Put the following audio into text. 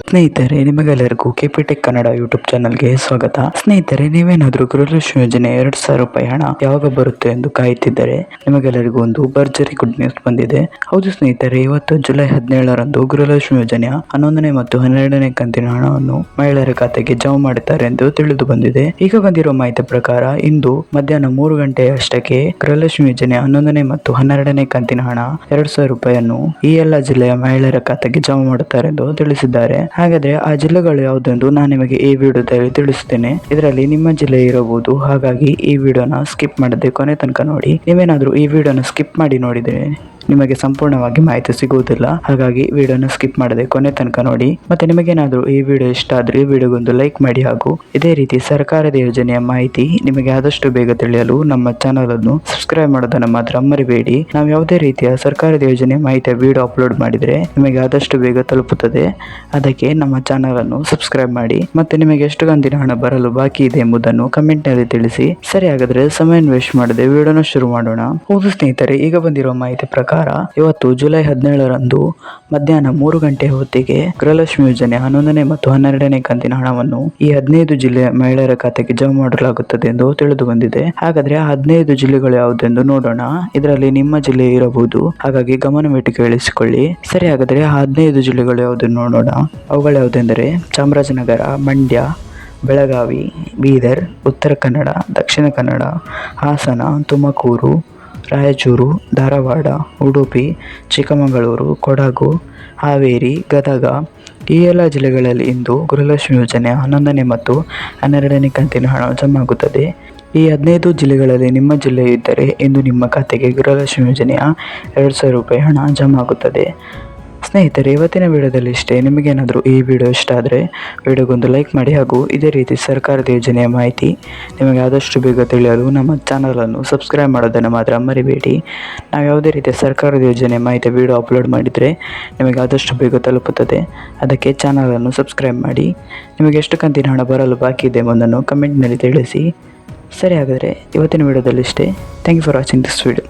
ಸ್ನೇಹಿತರೆ, ನಿಮಗೆಲ್ಲರಿಗೂ ಕೆಪಿಟೆಕ್ ಕನ್ನಡ ಯೂಟ್ಯೂಬ್ ಚಾನಲ್ಗೆ ಸ್ವಾಗತ. ಸ್ನೇಹಿತರೆ, ನೀವೇನಾದ್ರೂ ಗೃಹಲಕ್ಷ್ಮಿ ಯೋಜನೆ 2,000 ರೂಪಾಯಿ ಹಣ ಯಾವಾಗ ಬರುತ್ತೆ ಎಂದು ಕಾಯುತ್ತಿದ್ದರೆ ನಿಮಗೆಲ್ಲರಿಗೂ ಒಂದು ಭರ್ಜರಿ ಗುಡ್ ನ್ಯೂಸ್ ಬಂದಿದೆ. ಹೌದು ಸ್ನೇಹಿತರೆ, ಇವತ್ತು ಜುಲೈ 17ರಂದು ಗೃಹಲಕ್ಷ್ಮಿ ಯೋಜನೆಯ 11ನೇ ಮತ್ತು 12ನೇ ಕಂತಿನ ಹಣವನ್ನು ಮಹಿಳೆಯರ ಖಾತೆಗೆ ಜಮಾ ಮಾಡುತ್ತಾರೆ ಎಂದು ತಿಳಿದು ಬಂದಿದೆ. ಈಗ ಬಂದಿರುವ ಮಾಹಿತಿ ಪ್ರಕಾರ ಇಂದು ಮಧ್ಯಾಹ್ನ 3 ಗಂಟೆಯಷ್ಟಕ್ಕೆ ಗೃಹಲಕ್ಷ್ಮಿ ಯೋಜನೆಯ 11ನೇ ಮತ್ತು 12ನೇ ಕಂತಿನ ಹಣ 2,000 ರೂಪಾಯಿಯನ್ನು ಈ ಎಲ್ಲ ಜಿಲ್ಲೆಯ ಮಹಿಳೆಯರ ಖಾತೆಗೆ ಜಮಾ ಮಾಡುತ್ತಾರೆ ಎಂದು ತಿಳಿಸಿದ್ದಾರೆ. ಹಾಗಾದ್ರೆ ಆ ಜಿಲ್ಲೆಗಳು ಯಾವುದೆಂದು ನಾನು ನಿಮಗೆ ಈ ವಿಡಿಯೋದಲ್ಲಿ ತಿಳಿಸುತ್ತೇನೆ. ಇದರಲ್ಲಿ ನಿಮ್ಮ ಜಿಲ್ಲೆ ಇರಬಹುದು, ಹಾಗಾಗಿ ಈ ವಿಡಿಯೋನ ಸ್ಕಿಪ್ ಮಾಡದೆ ಕೊನೆ ತನಕ ನೋಡಿ. ನೀವೇನಾದ್ರೂ ಈ ವಿಡಿಯೋನ ಸ್ಕಿಪ್ ಮಾಡಿ ನೋಡಿದ್ರೆ ನಿಮಗೆ ಸಂಪೂರ್ಣವಾಗಿ ಮಾಹಿತಿ ಸಿಗುವುದಿಲ್ಲ. ಹಾಗಾಗಿ ವಿಡಿಯೋನ ಸ್ಕಿಪ್ ಮಾಡದೆ ಕೊನೆ ತನಕ ನೋಡಿ. ಮತ್ತೆ ನಿಮಗೇನಾದ್ರೂ ಈ ವಿಡಿಯೋ ಇಷ್ಟ ಆದ್ರೆ ಈ ವಿಡಿಯೋಗೊಂದು ಲೈಕ್ ಮಾಡಿ, ಹಾಗೂ ಇದೇ ರೀತಿ ಸರ್ಕಾರದ ಯೋಜನೆಯ ಮಾಹಿತಿ ನಿಮಗೆ ಆದಷ್ಟು ಬೇಗ ತಿಳಿಯಲು ನಮ್ಮ ಚಾನಲ್ ಅನ್ನು ಸಬ್ಸ್ಕ್ರೈಬ್ ಮಾಡೋದನ್ನ ಮಾತ್ರ ಮರಿಬೇಡಿ. ನಾವು ಯಾವುದೇ ರೀತಿಯ ಸರ್ಕಾರದ ಯೋಜನೆ ಮಾಹಿತಿಯ ವಿಡಿಯೋ ಅಪ್ಲೋಡ್ ಮಾಡಿದ್ರೆ ನಿಮಗೆ ಆದಷ್ಟು ಬೇಗ ತಲುಪುತ್ತದೆ. ಅದಕ್ಕೆ ನಮ್ಮ ಚಾನಲ್ ಅನ್ನು ಸಬ್ಸ್ಕ್ರೈಬ್ ಮಾಡಿ. ಮತ್ತೆ ನಿಮಗೆ ಎಷ್ಟು ಕಂತಿನ ಹಣ ಬರಲು ಬಾಕಿ ಇದೆ ಎಂಬುದನ್ನು ಕಮೆಂಟ್ ನಲ್ಲಿ ತಿಳಿಸಿ. ಸರಿ, ಹಾಗಾದ್ರೆ ಸಮಯ ವೇಸ್ಟ್ ಮಾಡದೆ ವಿಡಿಯೋನ ಶುರು ಮಾಡೋಣ. ಹೌದು ಸ್ನೇಹಿತರೆ, ಈಗ ಬಂದಿರುವ ಮಾಹಿತಿ ಪ್ರಕಾರ ಇವತ್ತು ಜುಲೈ 17ರಂದು ಮಧ್ಯಾಹ್ನ 3 ಗಂಟೆ ಹೊತ್ತಿಗೆ ಗೃಹಲಕ್ಷ್ಮಿ ಯೋಜನೆ 11ನೇ ಮತ್ತು 12ನೇ ಕಂತಿನ ಹಣವನ್ನು ಈ 15 ಜಿಲ್ಲೆಯ ಮಹಿಳೆಯರ ಖಾತೆಗೆ ಜಮಾ ಮಾಡಲಾಗುತ್ತದೆ ಎಂದು ತಿಳಿದು ಬಂದಿದೆ. ಹಾಗಾದ್ರೆ ಆ 15 ಜಿಲ್ಲೆಗಳು ಯಾವುದೆಂದು ನೋಡೋಣ. ಇದರಲ್ಲಿ ನಿಮ್ಮ ಜಿಲ್ಲೆ ಇರಬಹುದು, ಹಾಗಾಗಿ ಗಮನವಿಟ್ಟು ಕೇಳಿಸಿಕೊಳ್ಳಿ. ಸರಿ, ಹಾಗಾದ್ರೆ ಆ 15 ಜಿಲ್ಲೆಗಳು ಯಾವುದನ್ನು ನೋಡೋಣ. ಅವುಗಳು ಯಾವುದೆಂದರೆ ಚಾಮರಾಜನಗರ, ಮಂಡ್ಯ, ಬೆಳಗಾವಿ, ಬೀದರ್, ಉತ್ತರ ಕನ್ನಡ, ದಕ್ಷಿಣ ಕನ್ನಡ, ಹಾಸನ, ತುಮಕೂರು, ರಾಯಚೂರು, ಧಾರವಾಡ, ಉಡುಪಿ, ಚಿಕ್ಕಮಗಳೂರು, ಕೊಡಗು, ಹಾವೇರಿ, ಗದಗ. ಈ ಎಲ್ಲ ಜಿಲ್ಲೆಗಳಲ್ಲಿ ಇಂದು ಗೃಹಲಕ್ಷ್ಮಿ ಯೋಜನೆಯ 11ನೇ ಮತ್ತು 12ನೇ ಕಂತಿನ ಹಣ ಜಮಾ ಆಗುತ್ತದೆ. ಈ 15 ಜಿಲ್ಲೆಗಳಲ್ಲಿ ನಿಮ್ಮ ಜಿಲ್ಲೆ ಇದ್ದರೆ ಇಂದು ನಿಮ್ಮ ಖಾತೆಗೆ ಗೃಹಲಕ್ಷ್ಮಿ ಯೋಜನೆಯ 2,000 ರೂಪಾಯಿ ಹಣ ಜಮಾ ಆಗುತ್ತದೆ. ಸ್ನೇಹಿತರೆ, ಇವತ್ತಿನ ವಿಡಿಯೋದಲ್ಲಿ ಇಷ್ಟೇ. ನಿಮಗೇನಾದರೂ ಈ ವಿಡಿಯೋ ಇಷ್ಟ ಆದರೆ ವಿಡಿಯೋಗೊಂದು ಲೈಕ್ ಮಾಡಿ, ಹಾಗೂ ಇದೇ ರೀತಿ ಸರ್ಕಾರದ ಯೋಜನೆಯ ಮಾಹಿತಿ ನಿಮಗೆ ಆದಷ್ಟು ಬೇಗ ತಿಳಿಯಲು ನಮ್ಮ ಚಾನಲನ್ನು ಸಬ್ಸ್ಕ್ರೈಬ್ ಮಾಡೋದನ್ನು ಮಾತ್ರ ಮರಿಬೇಡಿ. ನಾವು ಯಾವುದೇ ರೀತಿಯ ಸರ್ಕಾರದ ಯೋಜನೆ ಮಾಹಿತಿ ವಿಡಿಯೋ ಅಪ್ಲೋಡ್ ಮಾಡಿದರೆ ನಿಮಗೆ ಆದಷ್ಟು ಬೇಗ ತಲುಪುತ್ತದೆ. ಅದಕ್ಕೆ ಚಾನಲನ್ನು ಸಬ್ಸ್ಕ್ರೈಬ್ ಮಾಡಿ. ನಿಮಗೆ ಎಷ್ಟು ಕಂತಿನ ಹಣ ಬರಲು ಬಾಕಿ ಇದೆ ಎಂಬುದನ್ನು ಕಮೆಂಟ್ನಲ್ಲಿ ತಿಳಿಸಿ. ಸರಿ, ಹಾಗಾದರೆ ಇವತ್ತಿನ ವಿಡಿಯೋದಲ್ಲಿ ಇಷ್ಟೇ. Thank you for watching this video.